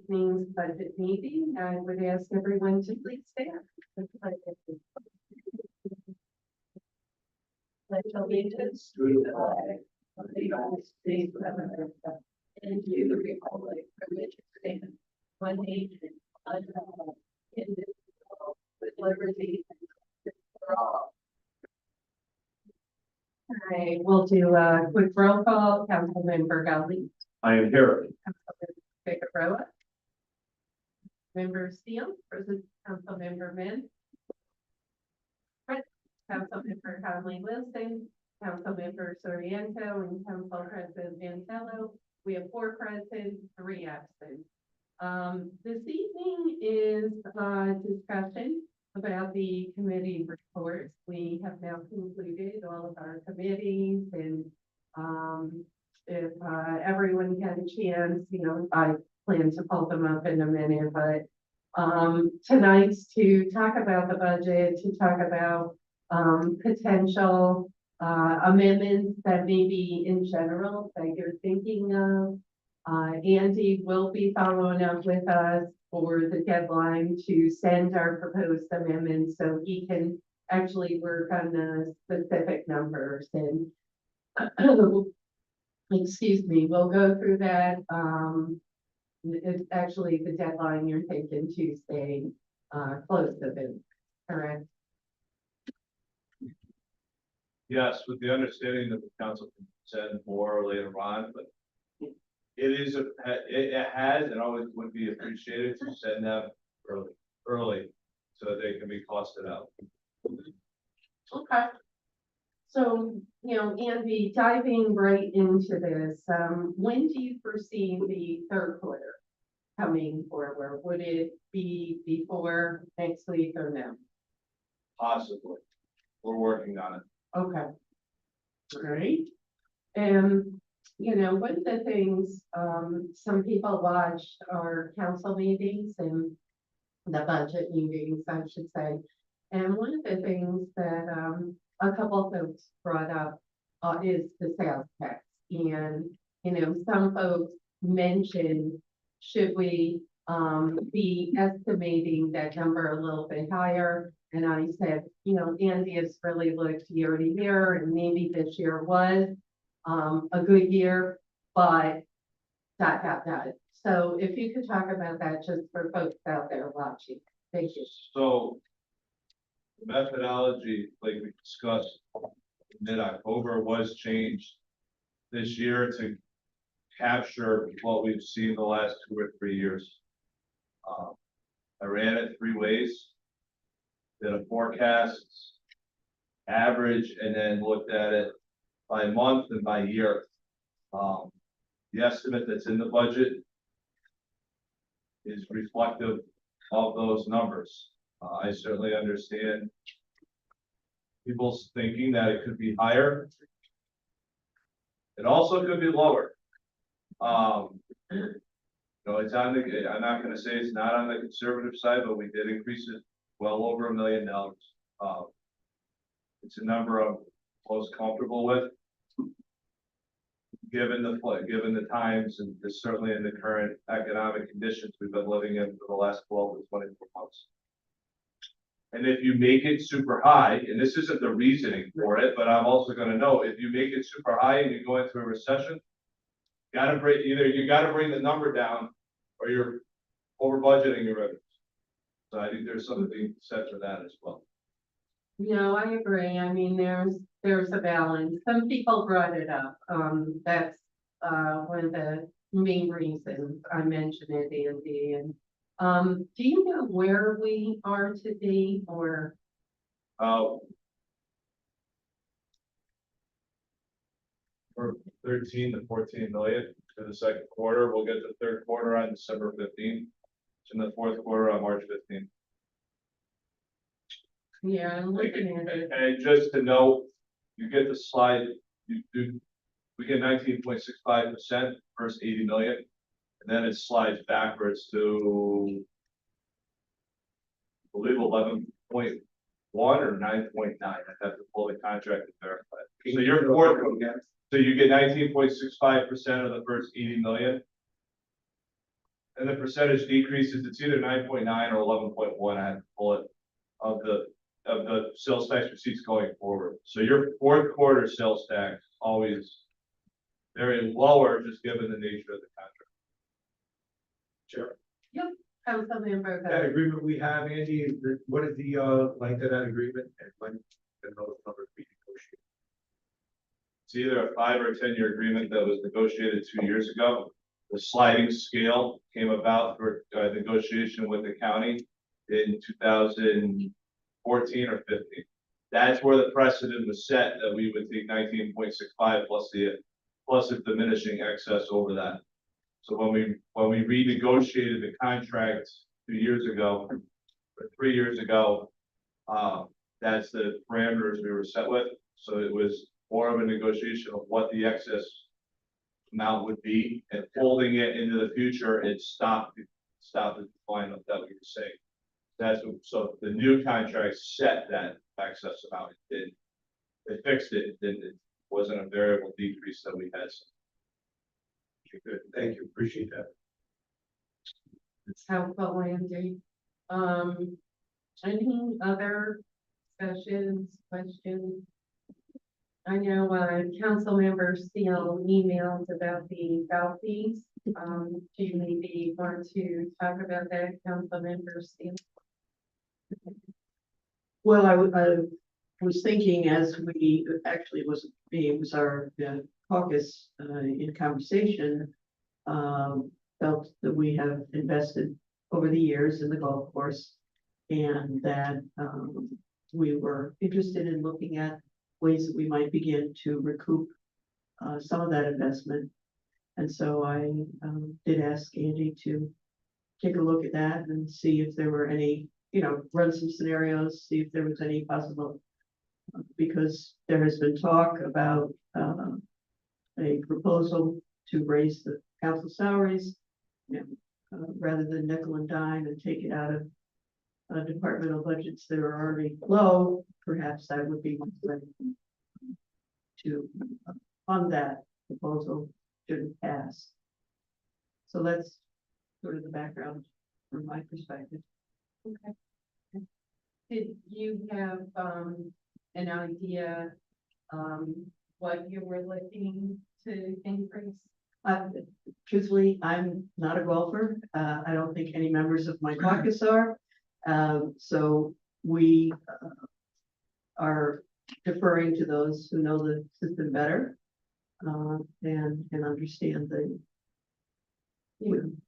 evening's budget meeting. I would ask everyone to please stand. Pledge allegiance to the flag of the United States of America and to the republic for which it stands, one nation, under God, indivisible, with liberty and justice for all. All right, we'll do a quick roll call. Councilmember Gully. I am here. Councilmember Figueroa. Member Steele, present. Councilmember Min. Present. Councilmember Conley Wilson, Councilmember Soriento, and Council President Mantello. We have 4 present, 3 absent. This evening is a discussion about the committee reports. We have now concluded all of our committees, and if everyone had a chance, I plan to pull them up in a minute, but tonight's to talk about the budget, to talk about potential amendments that may be in general that you're thinking of. Andy will be following up with us for the deadline to send our proposed amendments so he can actually work on the specific numbers, and excuse me, we'll go through that. It's actually the deadline you're thinking Tuesday, close of it, correct? Yes, with the understanding that the council can send more later on, but it has and always would be appreciated to send them early so that they can be costed out. Okay. So, Andy, diving right into this, when do you foresee the third quarter coming forward? Would it be before next week or no? Possibly. We're working on it. Okay. All right. And, one of the things, some people watched our council meetings and the budget meetings, I should say. And one of the things that, a couple of folks brought up, is the sales tax. And, some folks mentioned, should we, be estimating that number a little bit higher? And I said, Andy has really looked year to year, and maybe this year was a good year, but ... So if you could talk about that just for folks out there watching. Thank you. So the methodology, like we discussed mid-October, was changed this year to capture what we've seen the last 2 or 3 years. I ran it 3 ways. Did a forecast, average, and then looked at it by month and by year. The estimate that's in the budget is reflective of those numbers. I certainly understand people's thinking that it could be higher. It also could be lower. It's on the, I'm not going to say it's not on the conservative side, but we did increase it well over $1 million. It's a number I'm most comfortable with, given the times and certainly in the current economic conditions we've been living in for the last 12 to 24 months. And if you make it super high, and this isn't the reasoning for it, but I'm also going to know, if you make it super high and you go into a recession, either you got to bring the number down, or you're over budgeting your revenues. So I think there's something said for that as well. No, I agree. I mean, there's a balance. Some people brought it up. That's one of the main reasons I mentioned it, Andy. And do you know where we are today, or? For 13 to 14 million for the second quarter. We'll get the third quarter on December 15th, and the fourth quarter on March 15th. Yeah, I'm looking at it. And just to note, you get the slide, we get 19.65%, first 80 million, and then it slides backwards to, I believe, 11.1 or 9.9. I have to pull the contract to verify. So your fourth one again. So you get 19.65% of the first 80 million. And the percentage decreases, it's either 9.9 or 11.1, I had to pull it, of the sales tax receipts going forward. So your fourth quarter sales tax is always very lower, just given the nature of the contract. Chair, Councilmember that Bowman. agreement we have, Andy, what is the length of that agreement and when can those numbers be negotiated? It's either a 5 or 10-year agreement that was negotiated 2 years ago. The sliding scale came about for negotiation with the county in 2014 or 15. That's where the precedent was set that we would take 19.65 plus a diminishing excess over that. So when we renegotiated the contract 2 years ago, or 3 years ago, that's the parameters we were set with. So it was more of a negotiation of what the excess amount would be, and folding it into the future, it stopped the decline of that we were saying. So the new contract set that excess amount. It fixed it. It wasn't a variable decrease that we had. Okay, good, thank you, appreciate that. It's helpful, Andy. Any other discussions, questions? I know, Councilmember Steele emailed about the ballot fees. Do you maybe want to talk about that, Councilmember Steele? Well, I was thinking as we, actually it wasn't me, it was our caucus in conversation, felt that we have invested over the years in the golf course, and that we were interested in looking at ways that we might begin to recoup some of that investment. And so I did ask Andy to take a look at that and see if there were any, run some scenarios, see if there was any possible, because there has been talk about a proposal to raise the council salaries, rather than nickel and dime and take it out of departmental budgets that are already low. Perhaps that would be one way to fund that proposal should it pass. So that's sort of the background from my perspective. Okay. Did you have an idea what you were looking to increase? Truthfully, I'm not a golfer. I don't think any members of my caucus are. So we are deferring to those who know the system better and understand the.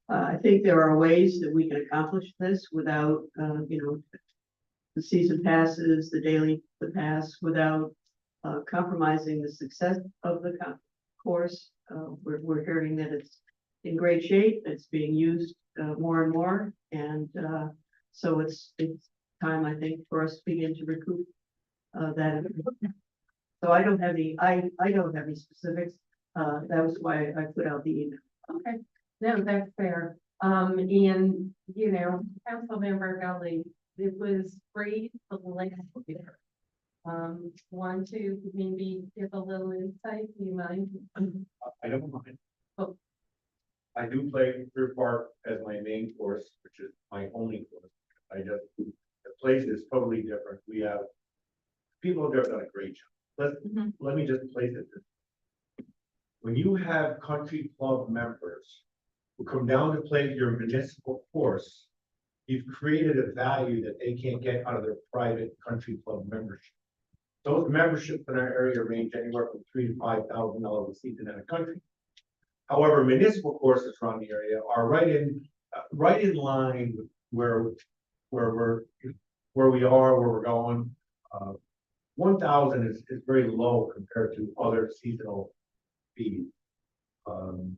I think there are ways that we can accomplish this without, the season passes, the pass, without compromising the success of the course. We're hearing that it's in great shape. It's being used more and more, and so it's time, I think, for us to begin to recoup that. So I don't have any. I don't have any specifics. That was why I put out the email. Okay, no, that's fair. And Councilmember Gully, it was great the last year. Want to maybe give a little insight? Do you mind? I don't mind. Oh. I do play Pier Park as my main course, which is my only course. The place is totally different. We have people there have done a great job. Let me just place it. When you have country club members who come down to play your municipal course, you've created a value that they can't get out of their private country club membership. Those memberships in our area range anywhere from $3,000 to $5,000 a season in a country. However, municipal courses around the area are right in line with where we are, where we're going. 1,000 is very low compared to other seasonal fees. And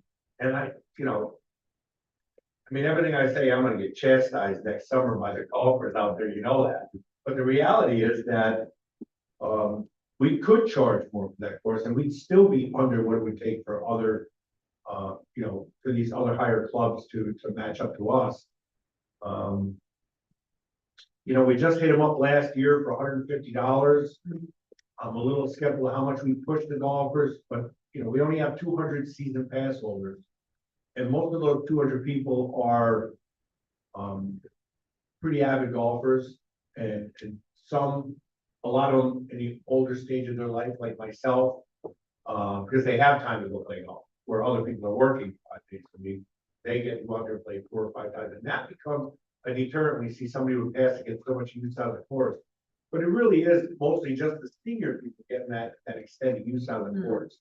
everything I say, I'm going to get chastised next summer by the golfers out there, that. But the reality is that we could charge more for that course, and we'd still be under what it would take for other, for these other higher clubs to match up to us. We just hit them up last year for $150. I'm a little skeptical how much we push the golfers, but we only have 200 season pass holders. And most of those 200 people are, pretty avid golfers and some, a lot of them in the older stage of their life, like myself, because they have time to go play golf, where other people are working 5 days a week. They get to go out there and play 4 or 5 times, and that becomes a deterrent when you see somebody who has to get so much use out of the course. But it really is mostly just the senior people getting that extended use out of the course.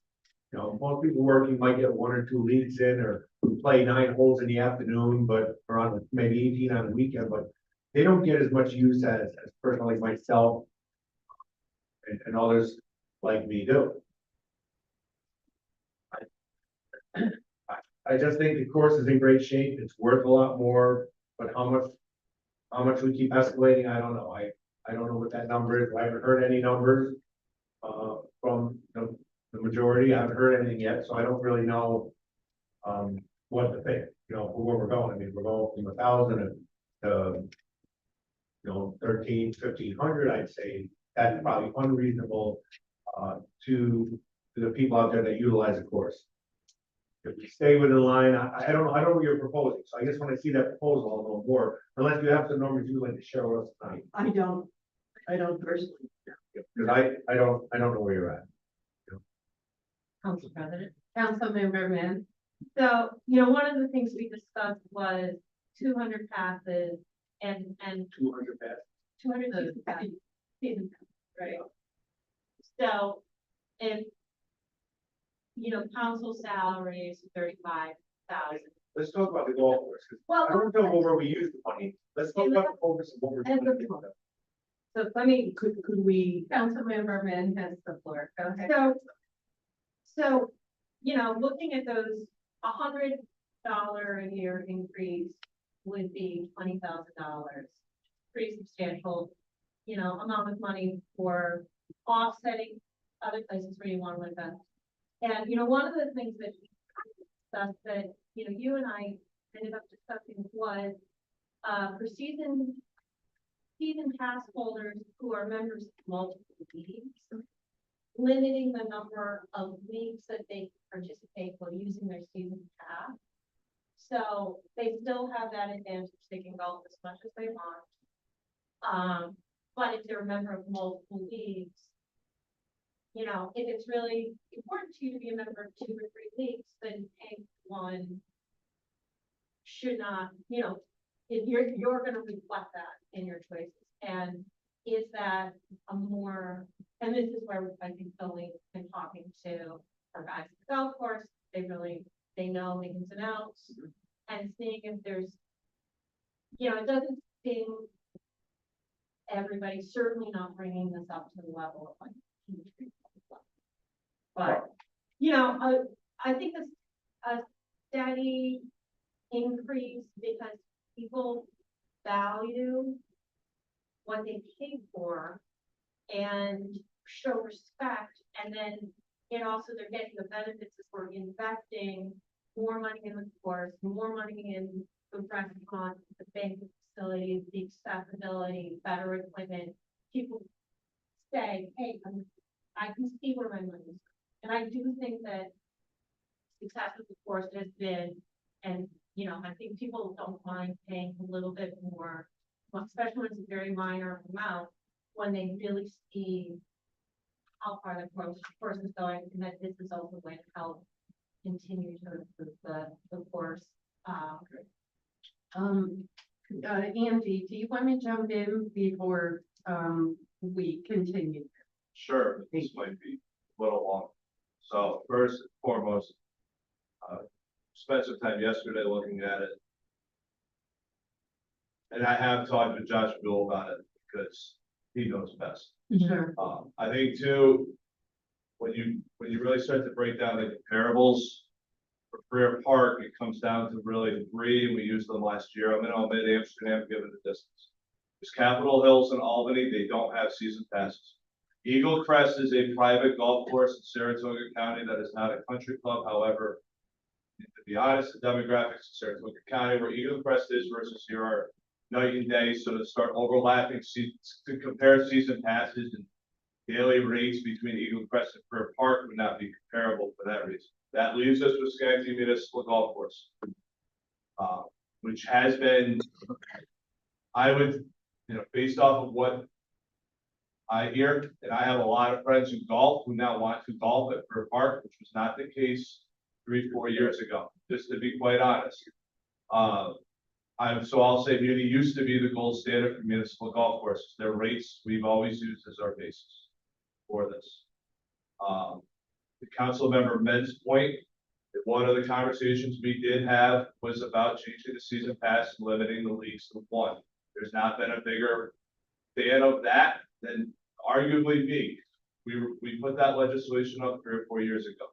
You know, most people working might get 1 or 2 leagues in, or play 9 holes in the afternoon, but or on maybe 18 on the weekend, but they don't get as much use as a person like myself and others like me do. I just think the course is in great shape. It's worth a lot more, but how much we keep escalating, I don't know. I don't know what that number is. I haven't heard any numbers from the majority. I haven't heard anything yet, so I don't really know what to think, you know, where we're going. I mean, we're going from 1,000 to 13, 1,500. I'd say that's probably unreasonable to the people out there that utilize the course. If we stay within the line, I don't know what you're proposing, so I guess when I see that proposal, I'll know more, unless you have some numbers you'd like to share with us tonight. I don't personally. Because I don't know where you're at. Council President, Councilmember Mann. So, you know, one of the things we discussed was 200 passes and 200 passes. 200 season passes, right? So if, you know, council salary is 35,000. Let's talk about the golf course, because Well, I don't know where we use the money. Let's talk about the focus of what we're And doing. the- so let me, Could we, Councilmember Mann has the floor, go ahead. So, you know, looking at those, $100 a year increase would be $20,000. Pretty substantial, you know, amount of money for offsetting other places where you want to invest. And, you know, one of the things that we discussed that, you know, you and I ended up discussing was, for season pass holders who are members of multiple leagues, limiting the number of leagues that they participate while using their season pass. So they still have that advantage, they can golf as much as they want. But if they're a member of multiple leagues, you know, if it's really important to you to be a member of 2 or 3 leagues, then pick one should not, you know, if you're gonna reflect that in your choices. And is that a more, and this is where I think Philly's been talking to our guys at the golf course, they know the ins and outs, and seeing if there's, you know, it doesn't seem everybody's certainly not bringing this up to the level of like huge people. But, you know, I think this a steady increase because people value what they paid for and show respect, and then it also they're getting the benefits as we're investing more money in the course, more money in the restaurant, the banquet facilities, the accessibility, better equipment. People say, hey, I can see where my money is. And I do think that success of the course has been, and you know, I think people don't mind paying a little bit more, especially when it's a very minor amount, when they really see how far the course is going, and that this is also going to help continue to improve the course. Andy, do you want to jump in before we continue? Sure, this might be a little long. So first and foremost, spent some time yesterday looking at it. And I have talked with Josh Bill about it because he knows best. Sure. I think too, when you really start to break down the comparables for Freer Park, it comes down to really 3, and we used them last year. I'm in Amsterdam, given the distance. There's Capitol Hills in Albany, they don't have season passes. Eagle Crest is a private golf course in Saratoga County that is not a country club. However, to be honest, the demographics in Saratoga County where Eagle Crest is versus here are night and day. So to start overlapping, to compare season passes and daily rates between Eagle Crest and Freer Park would not be comparable for that reason. That leaves us with Schenectady Municipal Golf Course. Which has been, I would, based off of what I hear, and I have a lot of friends who golf, who now want to golf at Fair Park, which was not the case 3-4 years ago, just to be quite honest. So I'll say Muni used to be the gold standard for municipal golf courses. Their rates, we've always used as our basis for this. The council member Men's point, that one of the conversations we did have was about changing the season pass, and limiting the leagues to one. There's not been a bigger fan of that than arguably me. We put that legislation up 3 or 4 years ago.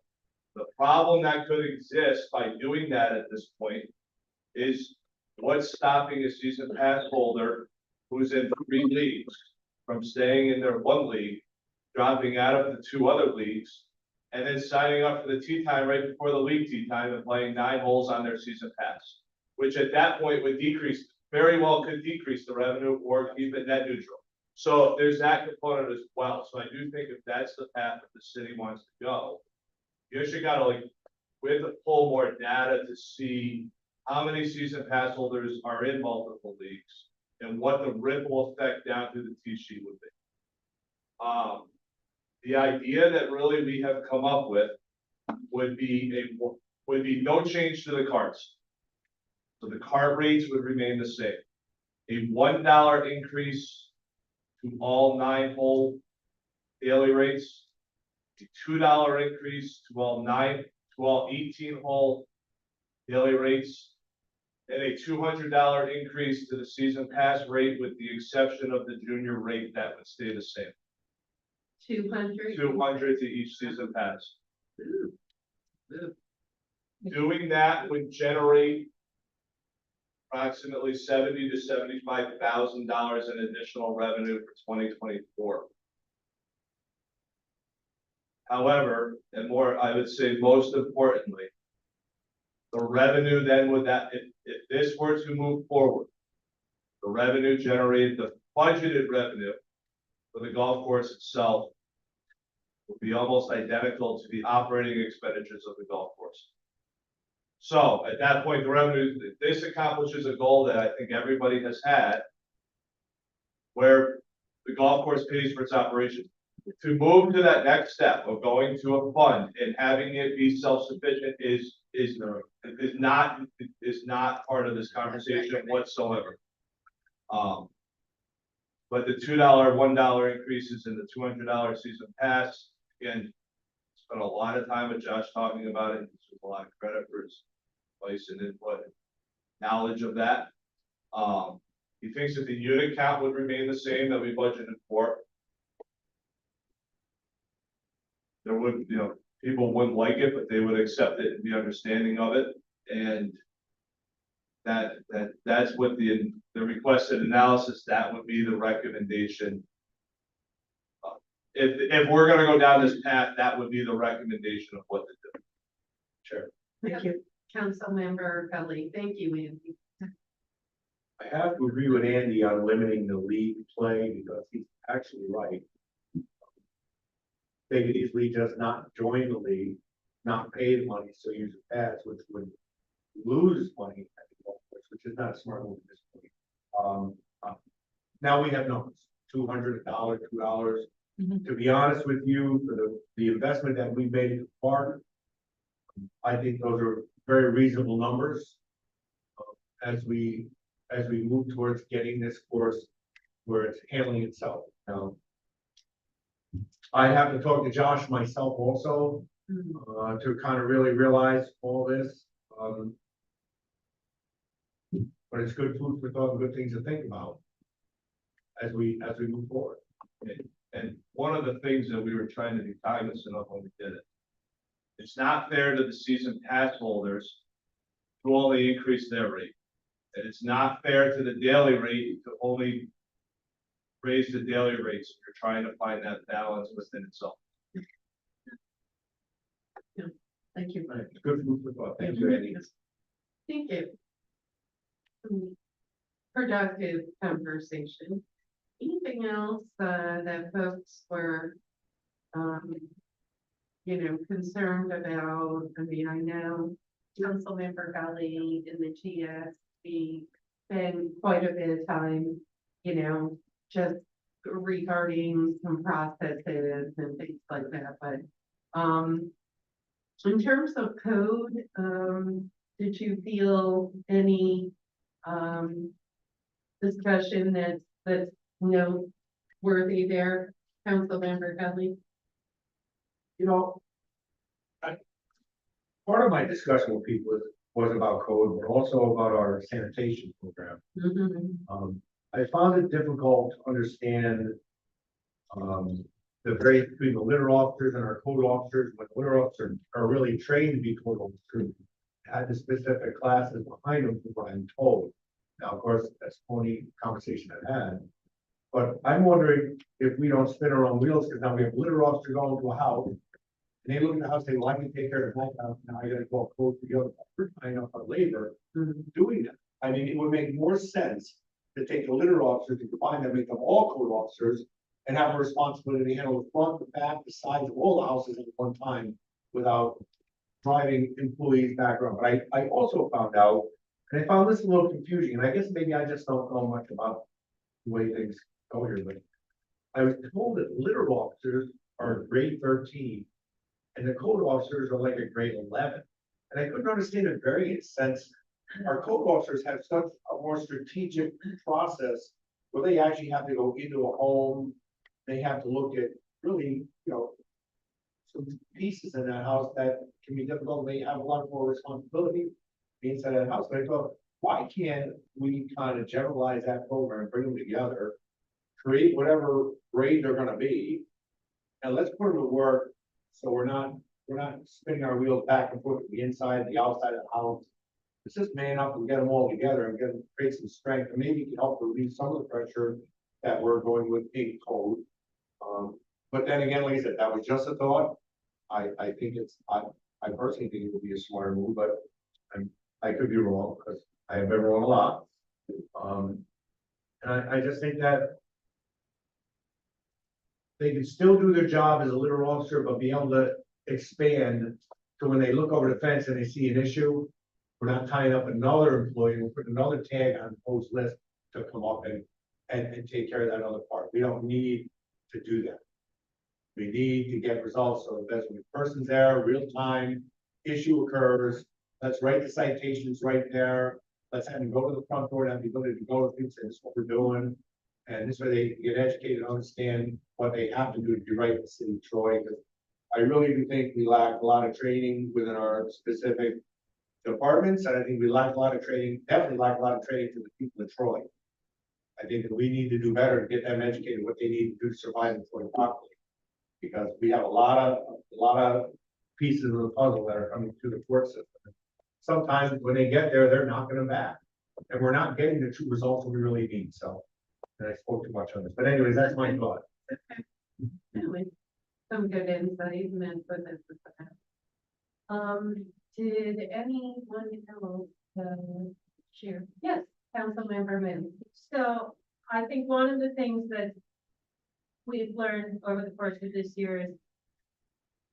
The problem that could exist by doing that at this point is what's stopping a season pass holder who's in 3 leagues from staying in their 1 league, dropping out of the 2 other leagues, and then signing up for the tee time right before the league tee time and playing 9 holes on their season pass, which at that point would decrease, very well could decrease the revenue or keep it net neutral. So there's that component as well. So I do think if that's the path that the city wants to go, you actually gotta we have to pull more data to see how many season pass holders are in multiple leagues and what the ripple effect down through the T sheet would be. The idea that really we have come up with would be no change to the carts. So the cart rates would remain the same. A $1 increase to all 9-hole daily rates, a $2 increase to all 18-hole daily rates, and a $200 increase to the season pass rate with the exception of the junior rate that would stay the same. 200. 200 to each season pass. Doing that would generate approximately $70,000 to $75,000 in additional revenue for 2024. However, and more, I would say most importantly, the revenue then would if this were to move forward, the revenue generated, the budgeted revenue for the golf course itself will be almost identical to the operating expenditures of the golf course. So at that point, the revenue, this accomplishes a goal that I think everybody has had, where the golf course pays for its operation. To move to that next step of going to a fund and having it be self-sufficient is not part of this conversation whatsoever. But the $2, $1 increases in the $200 season pass, again, spent a lot of time with Josh talking about it. He's a lot of credit for his advice and input, and knowledge of that. He thinks that the unit count would remain the same that we budgeted for. There would, people wouldn't like it, but they would accept it and be understanding of it. And that's what the requested analysis, that would be the recommendation. If we're gonna go down this path, that would be the recommendation of what to do. Sure. Thank you. Councilmember Kelly, thank you, Andy. I have to agree with Andy on limiting the league play because he's actually right. They could easily just not join the league, not pay the money, so use a pass, which would lose money at the golf course, which is not a smart move at this point. Now we have numbers, $200, $2. To be honest with you, for the investment that we made in the park, I think those are very reasonable numbers. As we move towards getting this course where it's handling itself. Now, I have to talk to Josh myself also, to kind of really realize all this. But it's good food for thought and good things to think about as we move forward. And one of the things that we were trying to be cognizant of when we did it, it's not fair to the season pass holders to only increase their rate. And it's not fair to the daily rate to only raise the daily rates. You're trying to find that balance within itself. Yeah, thank you. Good food for thought. Thank you, Andy. Thank you. Productive conversation. Anything else that folks were concerned about, I mean, I know Councilmember Gully in the GSB spend quite a bit of time, just regarding some processes and things like that, but, in terms of code, did you feel any, discussion that's noteworthy there, Councilmember Gully? You know, part of my discussion with people was about code, but also about our sanitation program. I found it difficult to understand the variance between the litter officers and our code officers, when the litter officers are really trained to be code officers, had the specific classes behind them, from what I'm told. Now, of course, that's the only conversation I've had. But I'm wondering if we don't spin our own wheels, because now we have a litter officer going to a house, and they look at the house, say, well, I can take care of my house, now I gotta go code to the other, we're tying up our labor doing that. I mean, it would make more sense to take the litter officers and combine them, make them all code officers, and have a responsibility to handle the front, the back, the sides of all the houses at one time without driving employees back around. But I also found out, and I found this a little confusing, and I guess maybe I just don't know much about the way things go here, but I was told that litter officers are grade 13 and the code officers are like a grade 11. And I couldn't understand the variance since our code officers have such a more strategic process where they actually have to go into a home. They have to look at really, some pieces in that house that can be difficult. They have a lot more responsibility inside that house. But I thought, why can't we kind of generalize that program, bring them together, create whatever grade they're gonna be, and let's put them to work, so we're not spinning our wheels back and forth, the inside, the outside of the house. Let's just man up and get them all together and create some strength, and maybe it can help relieve some of the pressure that we're going with a code. But then again, like I said, that was just a thought. I think I personally think it would be a smart move, but I could be wrong, because I have been wrong a lot. And I just think that they can still do their job as a litter officer, but be able to expand. So when they look over the fence and they see an issue, we're not tying up another employee, we're putting another tag on the post list to come up and take care of that other part. We don't need to do that. We need to get results, so that's when the person's there, real time, issue occurs, let's write the citations right there. Let's have them go to the front door, and have the ability to go to things, and this is what we're doing. And this way they get educated and understand what they have to do to be right in the city of Troy. Because I really do think we lack a lot of training within our specific departments, and I think we lack a lot of training, definitely lack a lot of training for the people in Troy. I think that we need to do better to get them educated what they need to do to survive in Troy properly. Because we have a lot of pieces of the puzzle that are coming through the court system. Sometimes when they get there, they're knocking them back, and we're not getting the true results that we really need. So, and I spoke too much on this, but anyways, that's my thought. Anyway, some good insight and then put this aside. Did anyone else share? Yes, Councilmember Min. So I think one of the things that we've learned over the course of this year is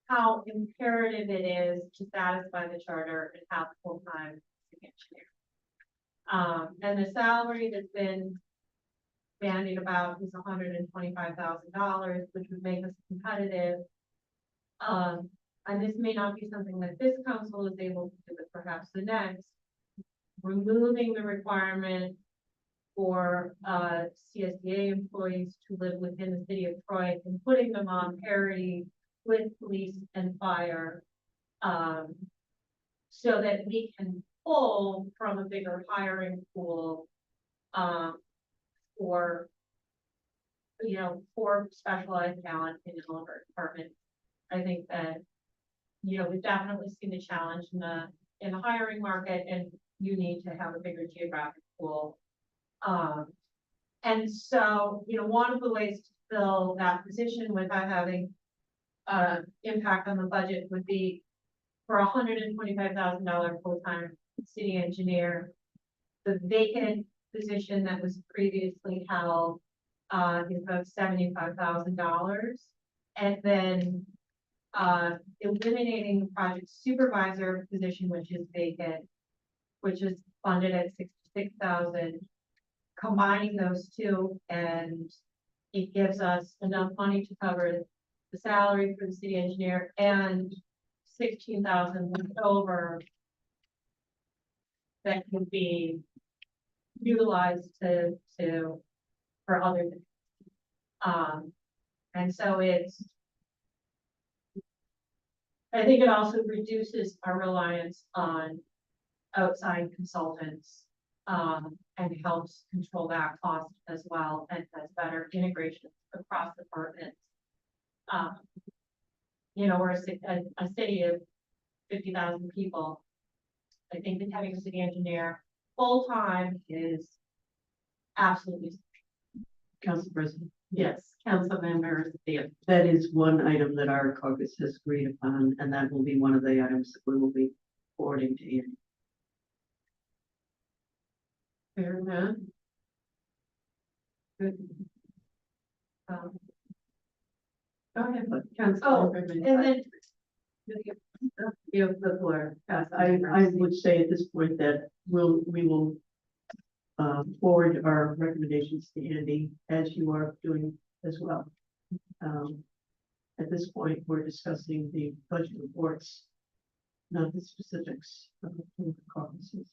how imperative it is to satisfy the charter and have full-time city engineer. And the salary that's been bandied about is $125,000, which would make us competitive. And this may not be something that this council is able to do, but perhaps the next, removing the requirement for CSDA employees to live within the city of Troy and putting them on parity with police and fire, so that we can pull from a bigger hiring pool for specialized talent in all of our departments. I think that we've definitely seen the challenge in the hiring market, and you need to have a bigger geographic pool. And so, one of the ways to fill that position without having impact on the budget would be for $125,000 full-time city engineer. The vacant position that was previously held is about $75,000. And then eliminating the project supervisor position, which is vacant, which is funded at 66,000. Combining those two, and it gives us enough money to cover the salary for the city engineer and 16,000 left over that can be utilized for other things. And so I think it also reduces our reliance on outside consultants, and helps control that cost as well, and has better integration across departments. We're a city of 50,000 people. I think that having a city engineer full-time is absolutely, Council President. Yes, Councilmember Theo. That is one item that our caucus has agreed upon, and that will be one of the items that we will be forwarding to you. Fair enough. Good. Go ahead, Councilmember. and then You have the floor. I would say at this point that we will forward our recommendations to Andy, as you are doing as well. At this point, we're discussing the budget reports, not the specifics of the caucuses.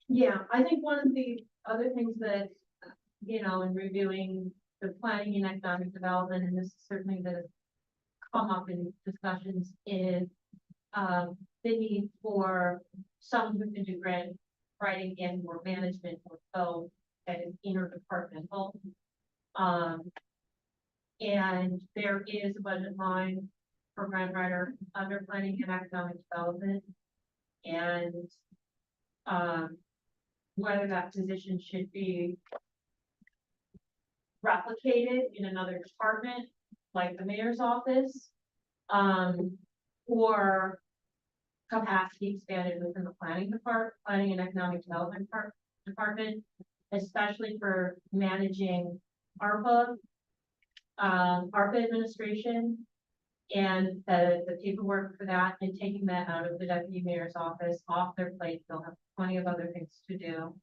Yeah, I think one of the other things that, in reviewing the planning and economic development, and this is certainly that has come up in discussions, is the need for someone who can do grant writing and or management or both that is interdepartmental. And there is a budget line for grant writer under planning and economic development. And whether that position should be replicated in another department, like the mayor's office, or capacity expanded within the planning and economic development department, especially for managing ARPA administration and the paperwork for that, and taking that out of the deputy mayor's office off their plate. They'll have plenty of other things to do.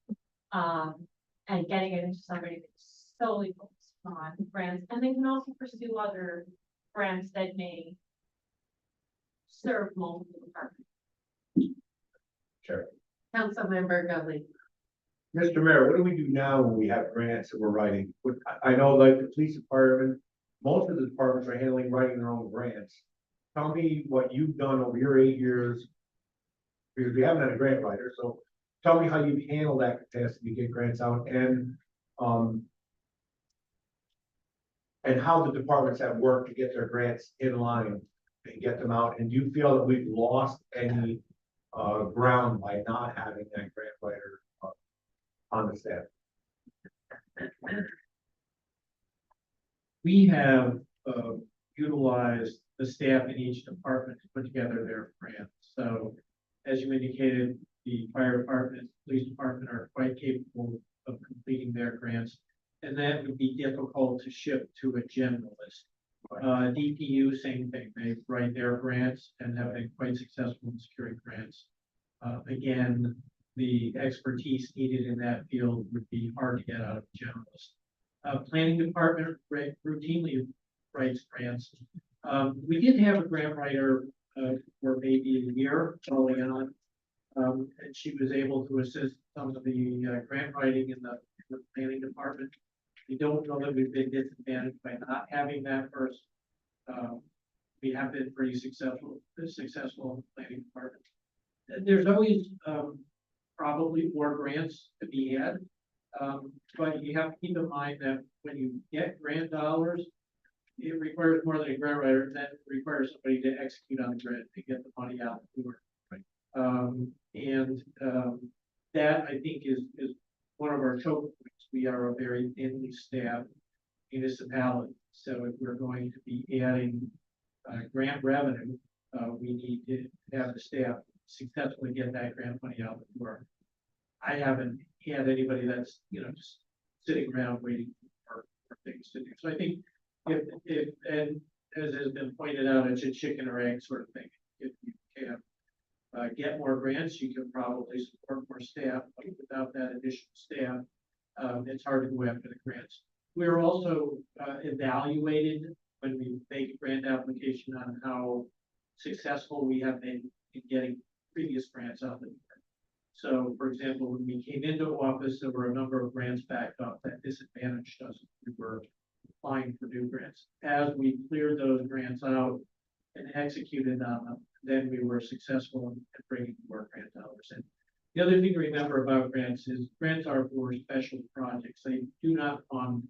And getting it into somebody that's solely focused on grants, and they can also pursue other grants that may serve multiple departments. Sure. Councilmember Gully. Mr. Mayor, what do we do now when we have grants that we're writing? I know like the police department, most of the departments are writing their own grants. Tell me what you've done over your 8 years, because we haven't had a grant writer, so tell me how you handle that capacity to get grants out, and how the departments have worked to get their grants in line and get them out. And do you feel that we've lost any ground by not having that grant writer on the staff? We have utilized the staff in each department to put together their grants. So as you indicated, the fire department, police department are quite capable of completing their grants. And that would be difficult to ship to a generalist. DPU, same thing. They write their grants and have been quite successful in securing grants. Again, the expertise needed in that field would be hard to get out of a generalist. Planning department routinely writes grants. We did have a grant writer for maybe a year early on, and she was able to assist some of the grant writing in the planning department. We don't know that we've been disadvantaged by not having that person. We have been pretty successful in the planning department. There's always probably more grants to be had. But you have to keep in mind that when you get grant dollars, it requires more than a grant writer, and that requires somebody to execute on the grant to get the money out the door. Right. That I think is one of our choke points. We are a very thinly staffed municipality. So if we're going to be adding grant revenue, we need to have the staff successfully get that grant money out the door. I haven't had anybody that's, just sitting around waiting for things to do. So I think and as has been pointed out, it's a chicken or egg sort of thing. If you can get more grants, you can probably support more staff, but without that additional staff, it's hard to go after the grants. We're also evaluated when we make a grant application on how successful we have been in getting previous grants out there. So, for example, when we came into office, there were a number of grants backed up that disadvantaged us. We were applying for new grants. As we cleared those grants out and executed on them, then we were successful in bringing more grant dollars in. The other thing to remember about grants is grants are for special projects. They do not fund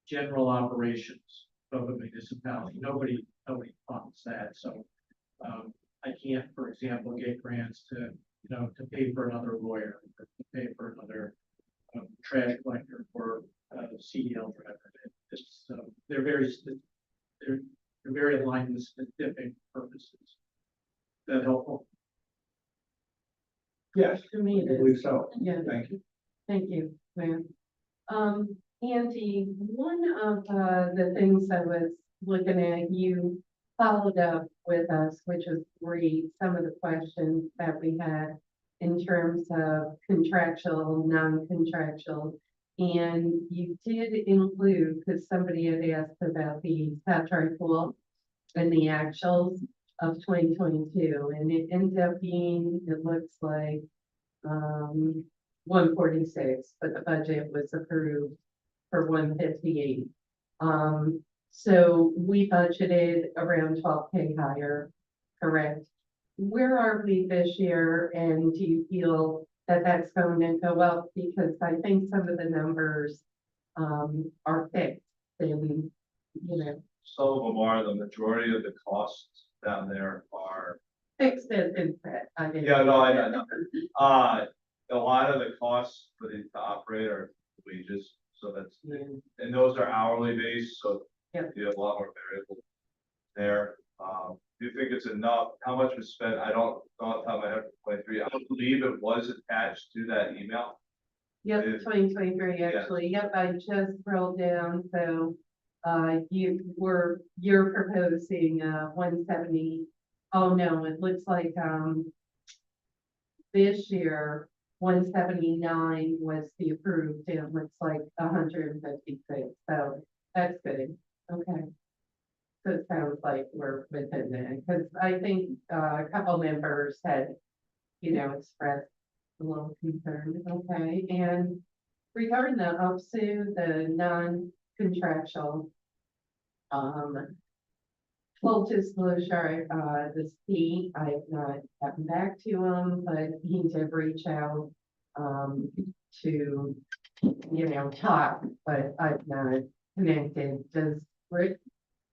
general operations of a municipality. Nobody funds that. So I can't, for example, get grants to pay for another lawyer, or to pay for another trash collector or CDL driver. They're very aligned with specific purposes. Is that helpful? Yes, To me, I it is. believe so. Yeah, Thank you. thank you, Mayor. Andy, one of the things I was looking at, you followed up with us, which was great, some of the questions that we had in terms of contractual, non-contractual. And you did include, because somebody had asked about the Patrick pool and the actuals of 2022, and it ended up being, it looks like, 146, but the budget was approved for 158. So we budgeted around 12K higher, correct? Where are we this year, and do you feel that that's going to go up? Because I think some of the numbers are fixed, and Some of them are, the majority of the costs down there are, fixed as in set. I didn't- yeah, no, I know. A lot of the costs for the to operate are wages, so that's, Yeah. and those are hourly based, so Yep. you have a lot more variable there. Do you think it's enough? How much was spent? I don't, off the top of my head for 23. I believe it was attached to that email. Yep, Yeah. 2023, actually, yep, I just scrolled down, so, you're proposing, 170. Oh, no, it looks like, this year, 179 was the approved, and it looks like 156, so that's good, okay. So it sounds like we're within that, because I think, a couple members had, expressed a little concern, okay, and regarding the UPSU, the non-contractual, full disclosure, the state, I've not gotten back to him, but he did reach out, to, talk, but I've not connected. Does Rick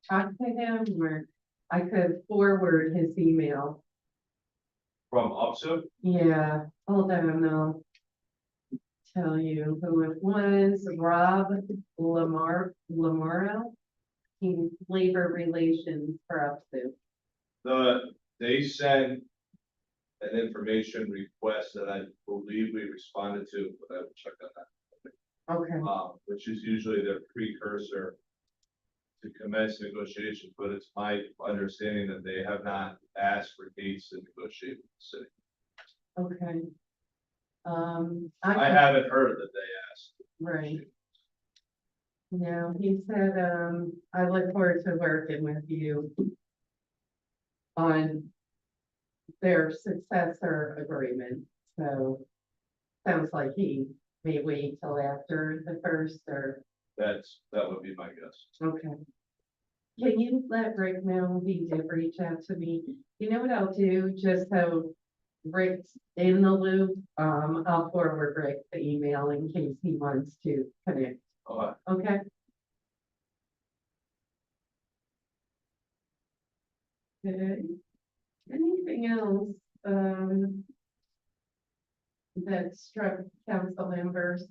talk to him, or I could forward his email? From UPSU? Yeah, hold on, I'll tell you who it was, Rob Lamaro. He's labor relations for UPSU. They sent an information request that I believe we responded to, but I will check on that. Okay, Which is usually their precursor to commence negotiations, but it's my understanding that they have not asked for dates to negotiate with the city. okay. I haven't heard that they asked. Right. No, he said, I look forward to working with you on their successor agreement, so sounds like he may wait till after the first, or, That would be my guess. okay. Can you let Rick know he did reach out to me? You know what I'll do, just so Rick's in the loop, I'll forward Rick the email in case he wants to connect. Okay. Good. Anything else, that struck council members?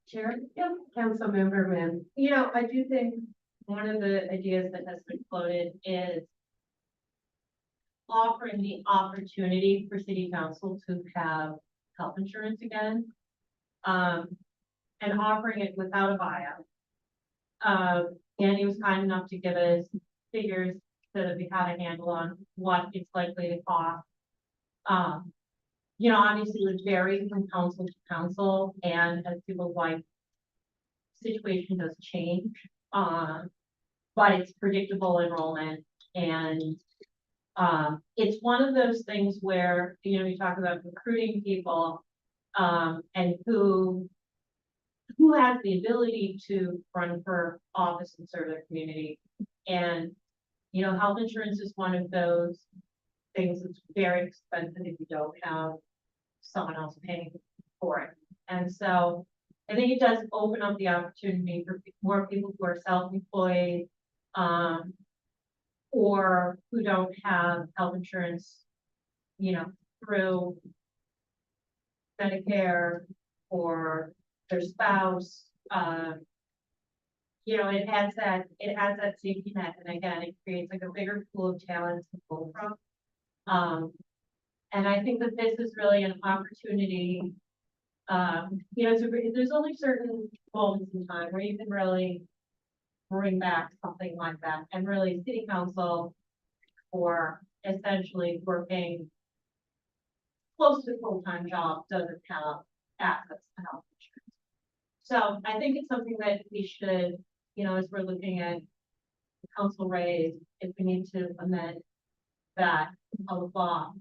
Chair? Yep, council member Man. I do think one of the ideas that has been floated is offering the opportunity for city council to have health insurance again. And offering it without a buyout. Danny was kind enough to give us figures so that we had a handle on what it's likely to cost. You know, obviously it varies from council to council and as people's life situation does change. But it's predictable enrollment and it's one of those things where, you know, we talk about recruiting people and who has the ability to run for office and serve their community. And, you know, health insurance is one of those things that's very expensive if you don't have someone else paying for it. And so I think it does open up the opportunity for more people who are self-employed, or who don't have health insurance, you know, through Medicare or their spouse. You know, it adds that safety net, and again, it creates like a bigger pool of talent to pull from. And I think that this is really an opportunity. You know, there's only certain moments in time where you can really bring back something like that, and really city council for essentially working close to a full-time job doesn't have access to health insurance. So I think it's something that we should, you know, as we're looking at the council raise, if we need to amend that public law,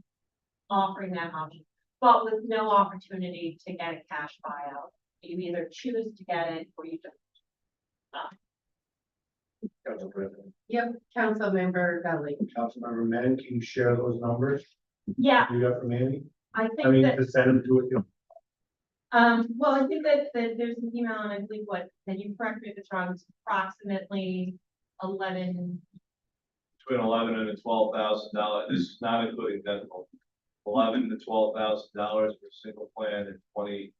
offering that option, but with no opportunity to get a cash buyout. You either choose to get it or you don't. Council President, Yep, Councilmember Gully. Councilmember Mann, can you share those numbers Yeah, you got from Andy? I I think mean, that, to send them to it. well, I think that there's an email, and I believe that you correct me if it's wrong, it's approximately 11. Between $11,000 and $12,000. This is not including dental. $11,000 to $12,000 for a single plan and $28,000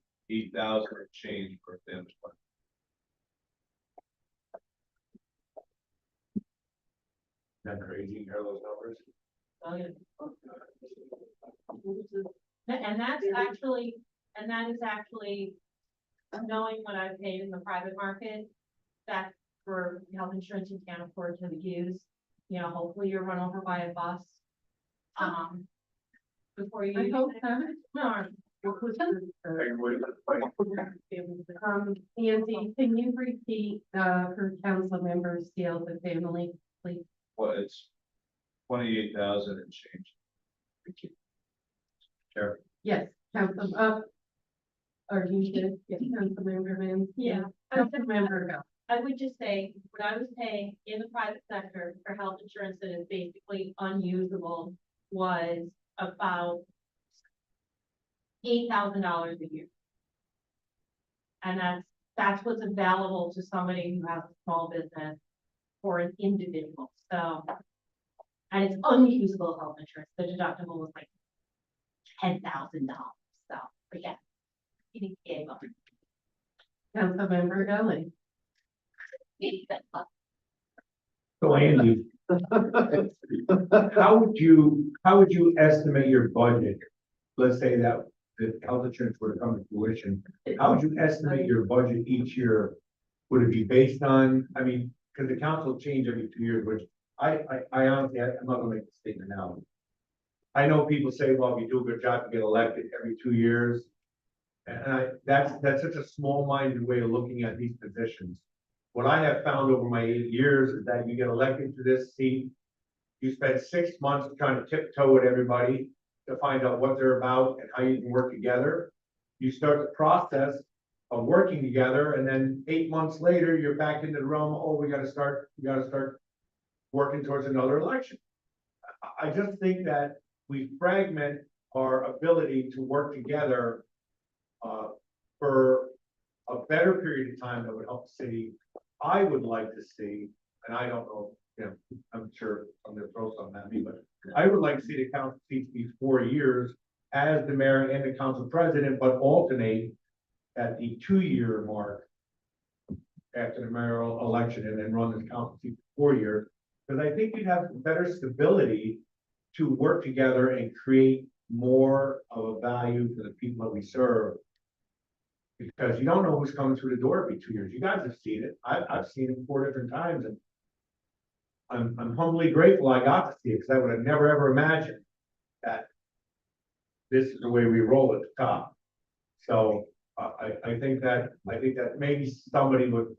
and change for a family plan. Isn't that crazy, you hear those numbers? And that is actually knowing what I've paid in the private market, that for health insurance you can't afford to use. You know, hopefully you're run over by a bus. Before you. I hope so. No, Nancy, can you repeat, for Councilmember Steele, the family, please? Well, it's 28,000 and change. Sure. Yes, or you did, yes, Councilmember Mann? Yeah. Councilmember Gully. I would just say, what I was paying in the private sector for health insurance that is basically unusable was about $8,000 a year. And that's what's available to somebody who has a small business or an individual, so. And it's unusable health insurance, the deductible was like $10,000, so, forget. You gave up. Councilmember Gully. So Andy, how would you estimate your budget? Let's say that the health insurance were to come to fruition, how would you estimate your budget each year? Would it be based on, I mean, because the council change every 2 years, which I honestly, I'm not gonna make a statement now. I know people say, well, if you do a good job, you get elected every 2 years. And that's such a small-minded way of looking at these positions. What I have found over my 8 years is that you get elected to this seat, you spend 6 months trying to tiptoe with everybody to find out what they're about and how you can work together. You start the process of working together, and then 8 months later, you're back into the realm, oh, we gotta start working towards another election. I just think that we fragment our ability to work together for a better period of time that would help the city. I would like to see, and I don't know, you know, I'm sure I'm gonna throw something at me, but I would like to see the council seats be 4 years as the mayor and the council president, but alternate at the 2-year mark after the mayoral election, and then run the council seat for 4 years. Because I think you'd have better stability to work together and create more of a value for the people that we serve. Because you don't know who's coming through the door every 2 years. You guys have seen it. I've seen it 4 different times, and I'm humbly grateful I got to see it, because I would have never, ever imagined that this is the way we roll at the top. So, I think that maybe somebody would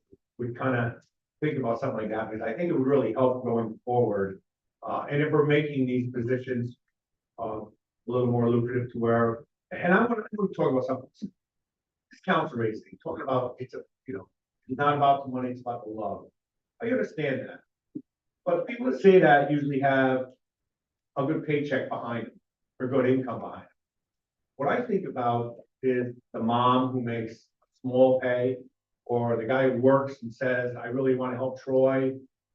kind of think about something like that, because I think it would really help going forward. And if we're making these positions, a little more lucrative to where, and I want to talk about something. This council race thing, talking about, it's not about the money, it's about the love. I understand that. But people that say that usually have a good paycheck behind them, or good income behind them. What I think about is the mom who makes small pay, or the guy who works and says, I really want to help Troy,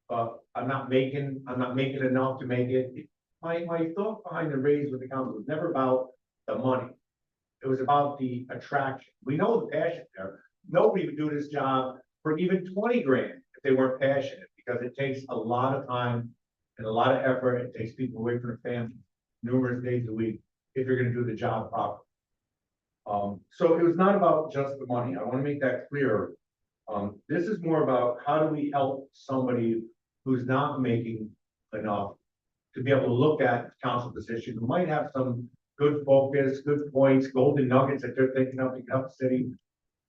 but I'm not making enough to make it. My thought behind the raise with the council was never about the money. It was about the attraction. We know the passion there. Nobody would do this job for even 20 grand if they weren't passionate, because it takes a lot of time and a lot of effort. It takes people away from their family numerous days a week if you're gonna do the job properly. So it was not about just the money. I want to make that clear. This is more about how do we help somebody who's not making enough to be able to look at council position, who might have some good focus, good points, golden nuggets that they're thinking of to help the city,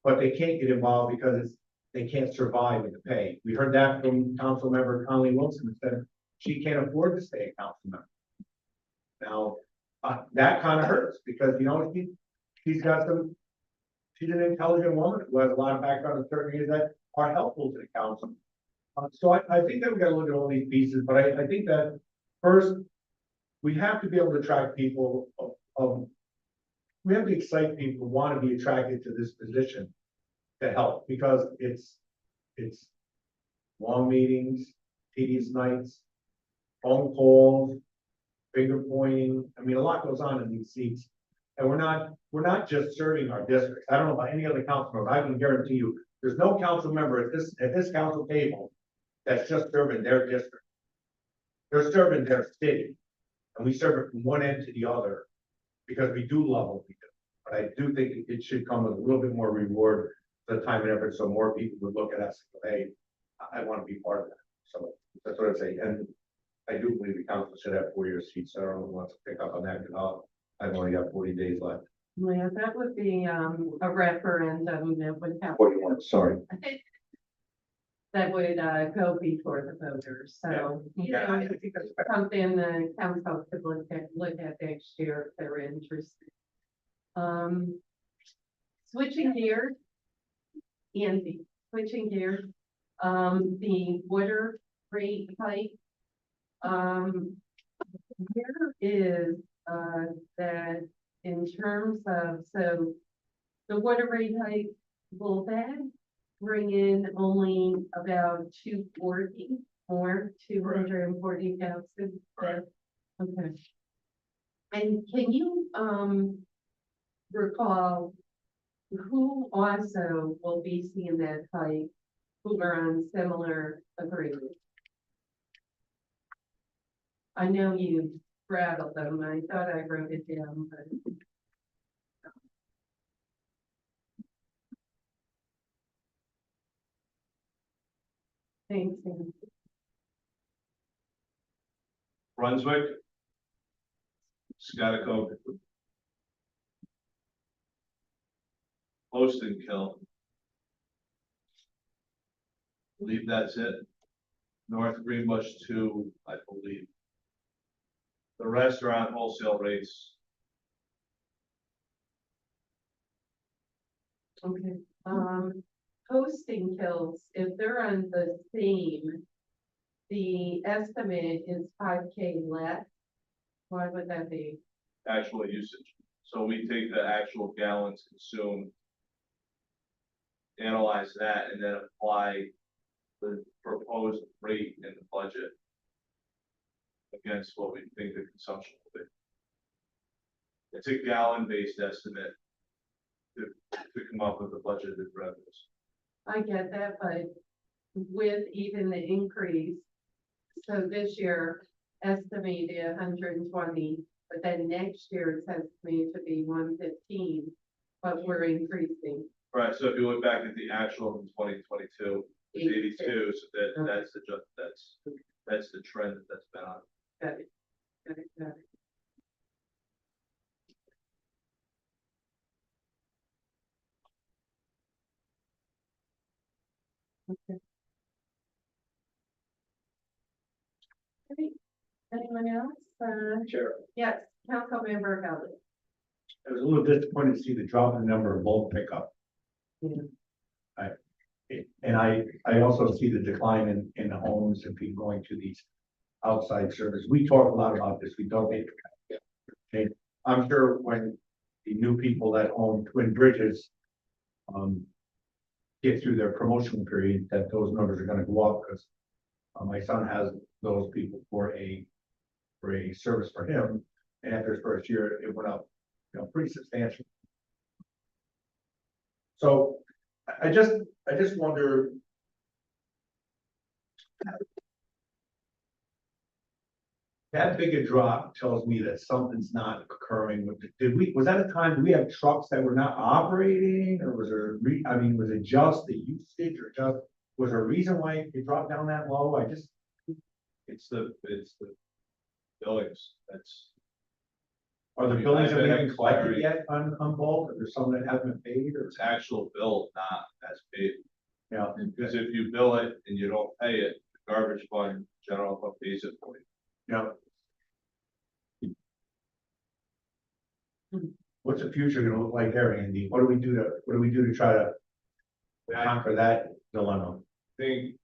but they can't get involved because they can't survive with the pay. We heard that from council member Conley Wilson, who said she can't afford to stay a council member. Now, that kind of hurts, because, she's an intelligent woman who has a lot of background in certain areas that are helpful to the council. So I think that we gotta look at all these pieces, but I think that first, we have to be able to attract people we have to excite people who want to be attracted to this position to help, because it's long meetings, tedious nights, phone calls, finger pointing. I mean, a lot goes on in these seats. And we're not just serving our districts. I don't know about any other council member. I can guarantee you, there's no council member at this council table that's just serving their district. They're serving their city, and we serve it from one end to the other, because we do love what we do. But I do think it should come with a little bit more reward for the time and effort, so more people would look at us and go, hey, I want to be part of that. So that's what I'd say. And I do believe the council should have 4-year seats. So I don't know who wants to pick up on that, because I've only got 40 days left. Yeah, that would be, a referendum that would have. 41, sorry. That would, go before the voters, so, I think that's fair. something the council could look at next year if they're interested. Switching gears, Andy, switching gears, the water rate hike. Where is, that in terms of, so the water rate hike, will that bring in only about 240 or 240,000? Right. Okay. And can you, recall who also will be seeing that hike, who are on similar agreements? I know you rattled them. I thought I wrote it down, but. Thanks. Ann. Brunswick, Scotticoke, Poston Kill. Believe that's it. North Greenbush 2, I believe. The rest are on wholesale rates. Okay, posting kills, if they're on the same, the estimate is 5K less. Why would that be? Actual usage. So we take the actual gallons consumed, analyze that, and then apply the proposed rate in the budget against what we think the consumption will be. It's a gallon-based estimate to come up with the budgeted revenues. I get that, but with even the increase, so this year, estimated 120, but then next year it's estimated to be 115, but we're increasing. Right, so if you look back at the actual in 2022, it's 82, so that's the trend that's been on. Got it. Got it, got it. Okay. Great. Anyone else? Sure. Yes, Councilmember Kelly. I was a little disappointed to see the drop in the number of bulk pickup. Yeah. And I also see the decline in the homes and people going to these outside service. We talk a lot about this, we donate. Okay, I'm sure when the new people that own Twin Bridges get through their promotional period, that those numbers are gonna go up, because my son has those people for a service for him, and after his first year, it went up, pretty substantial. So I just wonder. That big a drop tells me that something's not occurring with, was that a time, do we have trucks that were not operating, or was there, was it just the usage, or was there a reason why it dropped down that low? It's the billings, Are the I mean, billings that I've we been haven't collected inquiring. yet on bulk, or there's some that haven't been paid, or? it's actual bill, not as paid. Yeah, Because if you bill it and you don't pay it, the garbage fund, general fund pays it for you. yeah. What's the future gonna look like there, Andy? What do we do to try to conquer that dilemma? Think.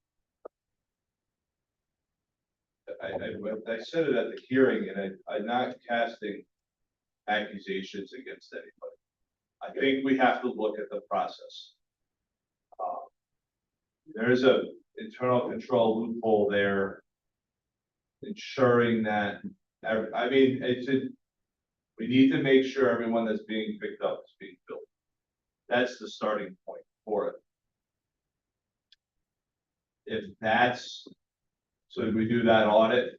I said it at the hearing, and I'm not casting accusations against anybody. I think we have to look at the process. There's a internal control loophole there, ensuring that, we need to make sure everyone that's being picked up is being billed. That's the starting point for it. If that's, so if we do that audit,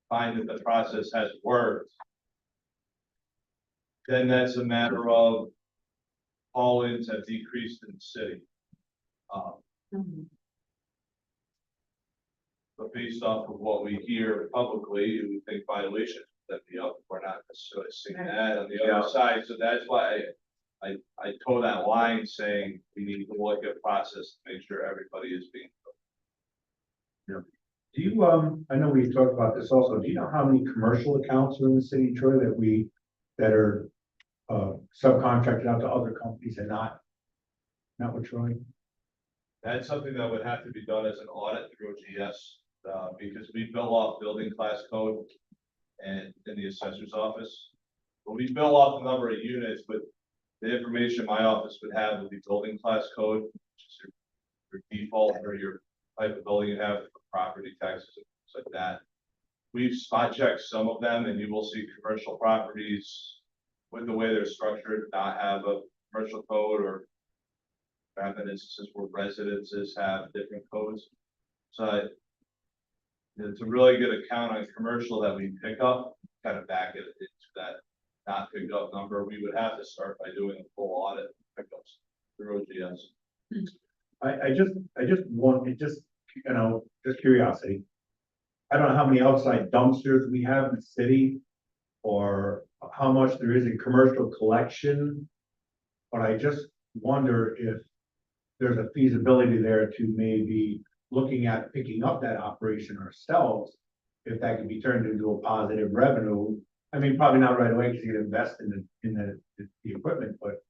find that the process has worked, then that's a matter of call-ins have decreased in the city. But based off of what we hear publicly, we think violations would be up. We're not necessarily seeing that on the other side, so that's why I told that line saying we need to look at process to make sure everybody is being. Do you, I know we've talked about this also, do you know how many commercial accounts are in the city, Troy, that are subcontracted out to other companies and not with Troy? That's something that would have to be done as an audit through OGS, because we bill off building class code and in the assessor's office. But we bill off the number of units, but the information my office would have would be building class code, which is your default or your type of building you have for property taxes and things like that. We've spot checked some of them, and you will see commercial properties with the way they're structured, not have a commercial code, or have instances where residences have different codes. So it's a really good account on commercial that we pick up, kind of back it into that not picked up number. We would have to start by doing a full audit pickups through OGS. I just want, just curiosity. I don't know how many outside dumpsters we have in the city, or how much there is in commercial collection. But I just wonder if there's a feasibility there to maybe looking at picking up that operation ourselves, if that could be turned into a positive revenue. I mean, probably not right away, because you invest in the equipment, but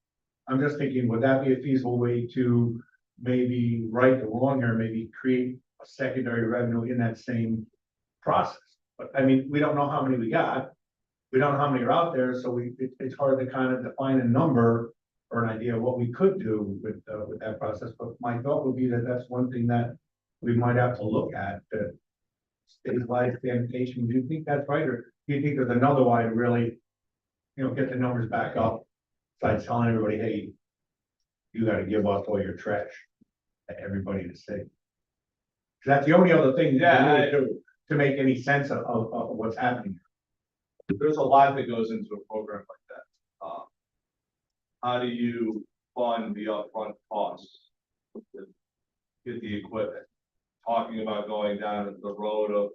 I'm just thinking, would that be a feasible way to maybe right the wrong here, maybe create a secondary revenue in that same process? But I mean, we don't know how many we got. We don't know how many are out there, so it's hard to kind of define a number or an idea of what we could do with that process. But my thought would be that that's one thing that we might have to look at, to stabilize sanitation. Do you think that's right, or do you think there's another way to really, get the numbers back up, besides telling everybody, hey, you got to give us all your trash to everybody to see? That's the only other thing. Yeah, to make any sense of what's happening. There's a lot that goes into a program like that. How do you fund the upfront costs? To get the equipment, talking about going down the road of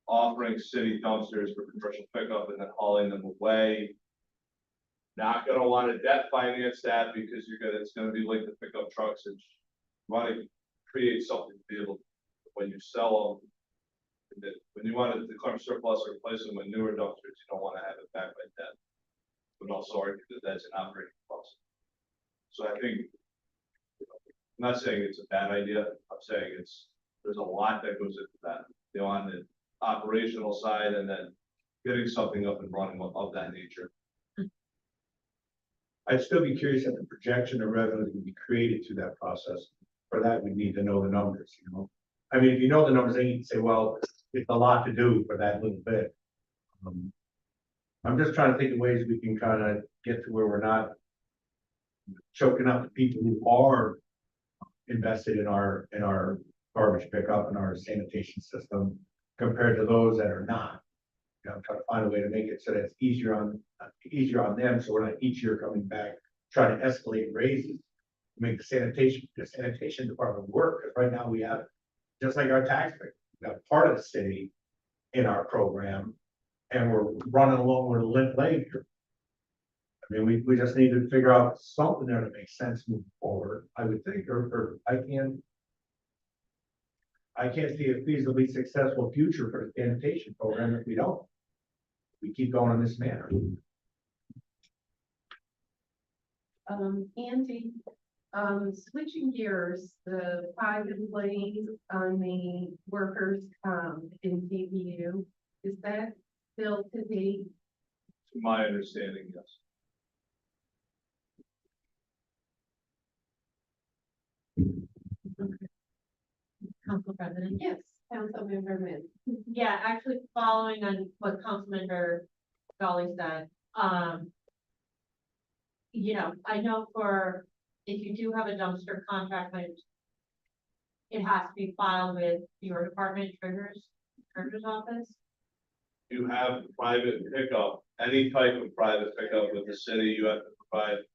offering city dumpsters for commercial pickup and then hauling them away. Not gonna wanna debt finance that because it's gonna be like the pickup trucks and you wanna create something to be able, when you sell them. That when you want to declare surplus or replace them with newer dumpsters, you don't wanna have it back by debt. But also argue that that's an operating cost. So I think, I'm not saying it's a bad idea, I'm saying there's a lot that goes into that, on the operational side and then getting something up and running of that nature. I'd still be curious at the projection of revenue that would be created through that process. For that, we need to know the numbers, you know? I mean, if you know the numbers, then you can say, well, it's a lot to do for that little bit. I'm just trying to think of ways we can kind of get to where we're not choking up the people who are invested in our garbage pickup and our sanitation system compared to those that are not. You know, try to find a way to make it so that it's easier on them, so we're not each year coming back, trying to escalate raises. Make the sanitation department work, because right now we have, just like our tax rate, we got part of the city in our program, and we're running along with a limp leg here. I mean, we just need to figure out something there that makes sense moving forward, I would think, or I can't see a feasibly successful future for the sanitation program if we don't. We keep going in this manner. Andy, switching gears, the 5 employees on the workers, in DPU, is that still to be? To my understanding, yes. Council President. Yes, Councilmember Min. Yeah, actually following on what Councilmember Golly said, you know, I know if you do have a dumpster contract, like, it has to be filed with your department treasurer's office. You have private pickup, any type of private pickup with the city, you have to provide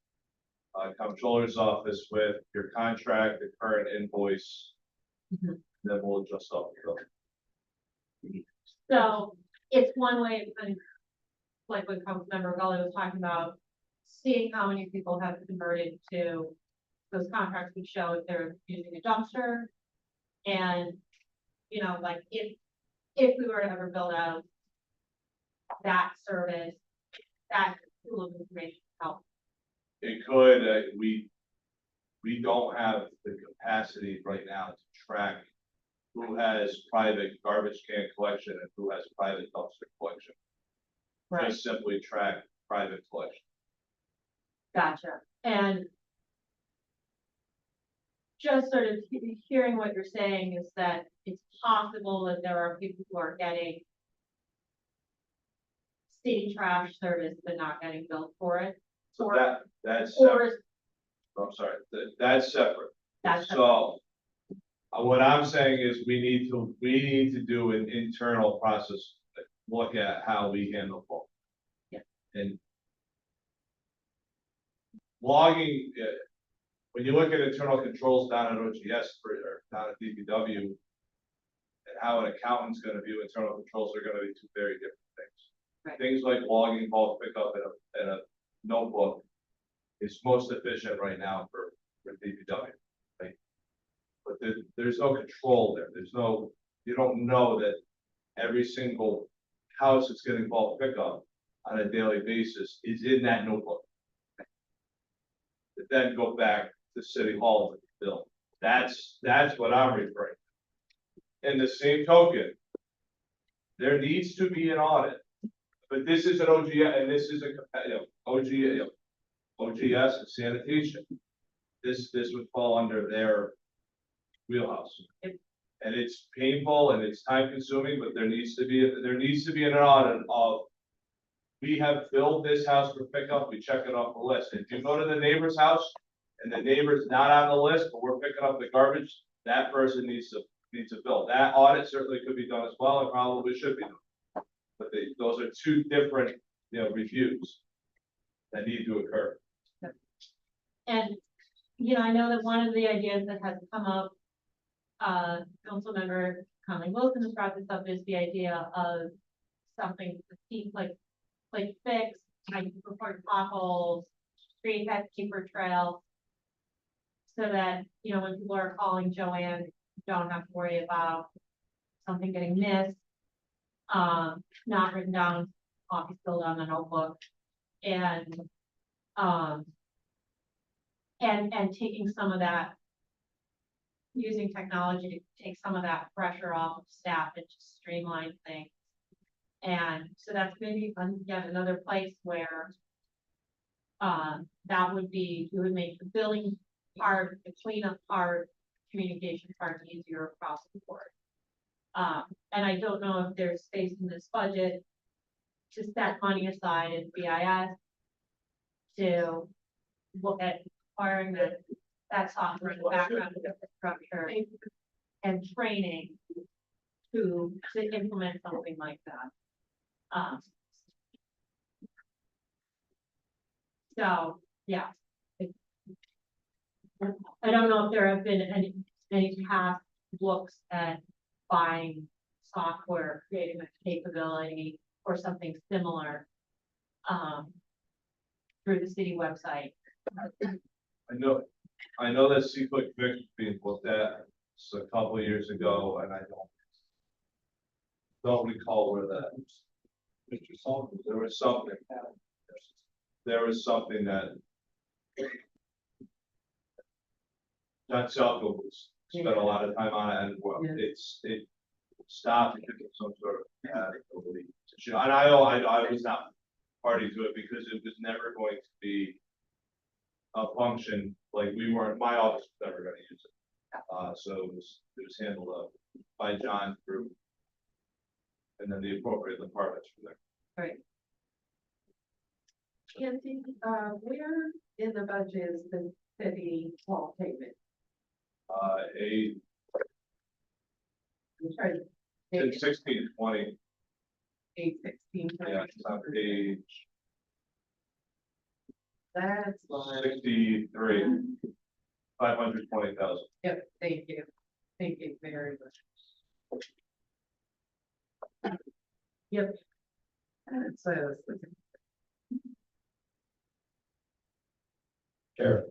comptroller's office with your contract, the current invoice. Then we'll adjust up. So it's one way, of kind of like what Councilmember Gully was talking about, seeing how many people have converted to those contracts would show if they're using a dumpster. And, you know, like if we were to ever build out that service, that pool of information help. It could, we don't have the capacity right now to track who has private garbage can collection and who has private dumpster collection. Just simply track private collection. Gotcha. And just sort of hearing what you're saying is that it's possible that there are people who are getting city trash service but not getting billed for it. So that's separate. Or I'm sorry, that's separate. that's So, what I'm saying is we need to do an internal process, look at how we handle both. Yeah. And logging, when you look at internal controls down at OGS or down at DPW, and how an accountant's gonna view internal controls are gonna be two very different things. Right. Things like logging bulk pickup in a notebook is most efficient right now for DPW, right? But there's no control there. You don't know that every single house that's getting bulk pickup on a daily basis is in that notebook. Then go back to City Hall with the bill. That's what I'm referring to. In the same token, there needs to be an audit. But this is an OGS, and this is OGS and sanitation. This would fall under their wheelhouse. And it's painful and it's time consuming, but there needs to be an audit of, we have filled this house for pickup, we check it off the list. If you go to the neighbor's house and the neighbor's not on the list, but we're picking up the garbage, that person needs to needs a bill. That audit certainly could be done as well, and probably should be done. But those are two different, reviews that need to occur. And, I know that one of the ideas that has come up, Councilmember Conley Wilson has brought this up, is the idea of something to keep like fix, like report potholes, create that keeper trail. So that, when people are calling Joanne, you don't have to worry about something getting missed. Not written down, obviously filled on a notebook. And taking some of that, using technology to take some of that pressure off of staff and just streamline things. And so that's maybe yet another place where that would be, you would make the billing part, the cleanup part, communication part easier across the board. And I don't know if there's space in this budget to set money aside in BIS to look at acquiring that software, and background infrastructure and training to implement something like that. So, yeah. I don't know if there have been any past looks at buying software, creating a capability or something similar through the city website. I know that C-Click Fix was being looked at a couple of years ago, and I don't recall where that. Mr. Sullivan, there was something that John Selko was spent a lot of time on it, and well, Yeah. it stopped because of some sort of issue. And I was not party to it because it was never going to be a function, like my office was never gonna use it. So it was handled by John through, and then the appropriate departments from there. Right. Candy, where in the budget is the city hall payment? I'm trying to. 1620, 816. yeah, it's on page That's like, 63, 520,000. yep, thank you. Thank you very much. Yep. That's what I was looking. Eric,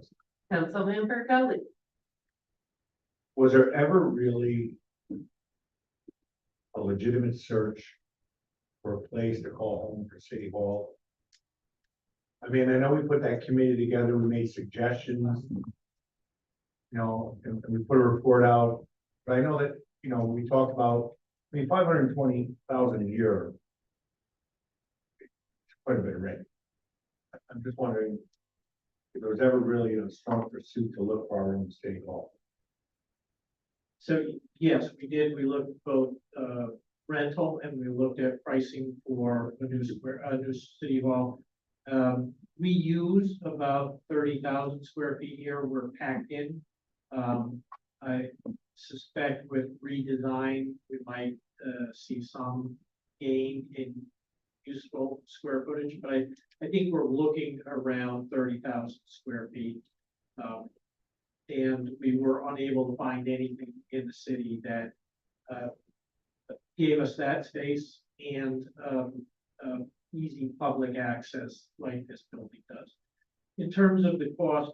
Councilmember Gully. was there ever really a legitimate search for a place to call home for City Hall? I mean, I know we put that committee together, we made suggestions. And we put a report out, but I know that, we talked about, 520,000 a year. Quite a bit of rent. I'm just wondering if there was ever really a strong pursuit to look for our own City Hall. So, yes, we did. We looked at both rental and we looked at pricing for a new city hall. We use about 30,000 square feet here. We're packed in. I suspect with redesign, we might see some gain in useful square footage, but I think we're looking around 30,000 square feet. And we were unable to find anything in the city that gave us that space and easy public access like this building does. In terms of the cost,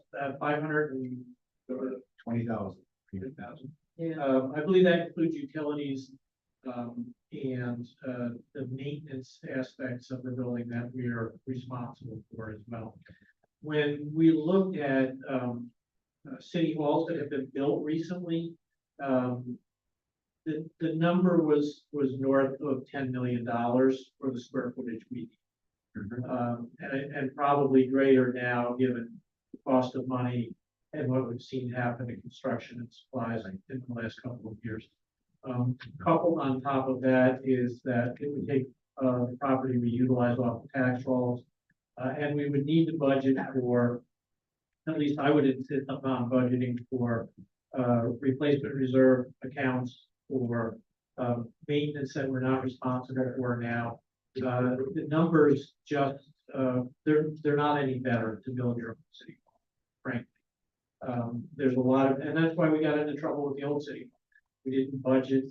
20,000. Yeah. I believe that includes utilities and the maintenance aspects of the building that we are responsible for as well. When we looked at city halls that have been built recently, the number was north of $10 million for the square footage we need. And probably greater now, given the cost of money and what we've seen happen in construction and supplies in the last couple of years. Coupled on top of that is that it would take the property we utilize off the tax rolls, and we would need to budget for, at least I would insist upon budgeting for replacement reserve accounts for, maintenance that we're not responsible for now. The numbers just, they're not any better to build your own city hall, frankly. There's a lot of, and that's why we got into trouble with the old city. We didn't budget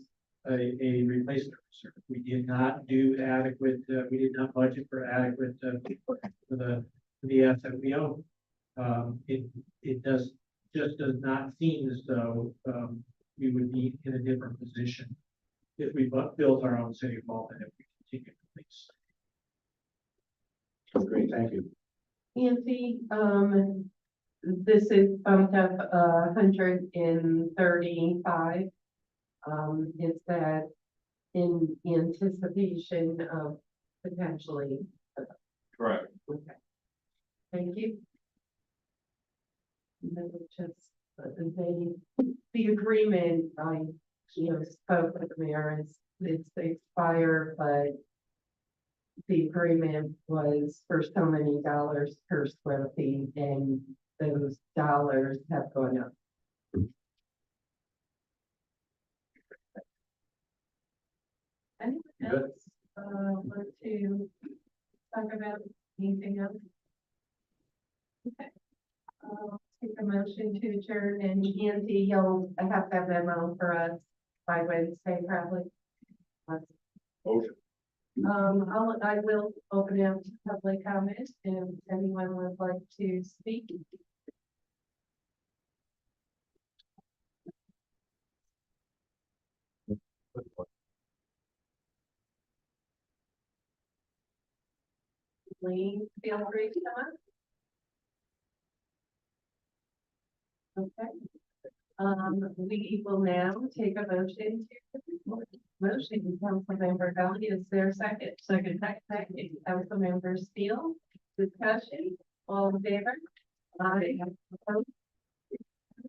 a replacement reserve. We did not do adequate, we did not budget for adequate, for the asset we own. It just does not seem as though, we would be in a different position if we built our own city hall and if we continue to lease. Great, thank you. Nancy, this is bumped up 135. Is that in anticipation of potentially? Correct. Okay. Thank you. And then just, the agreement, spoke with the mayor, it's expired, but the agreement was for so many dollars per square feet, and those dollars have gone up. Anyone Good. else, want to talk about anything else? Okay. Take a motion to adjourn, and Nancy, you'll have that memo for us by Wednesday, probably. Motion. I will open it up to public comment, if anyone would like to speak. Please feel free to come up. Okay. We will now take a motion to Councilmember Valley, is there a second? Second, Councilmember Steele, discussion, all in favor? Aye. Opposed?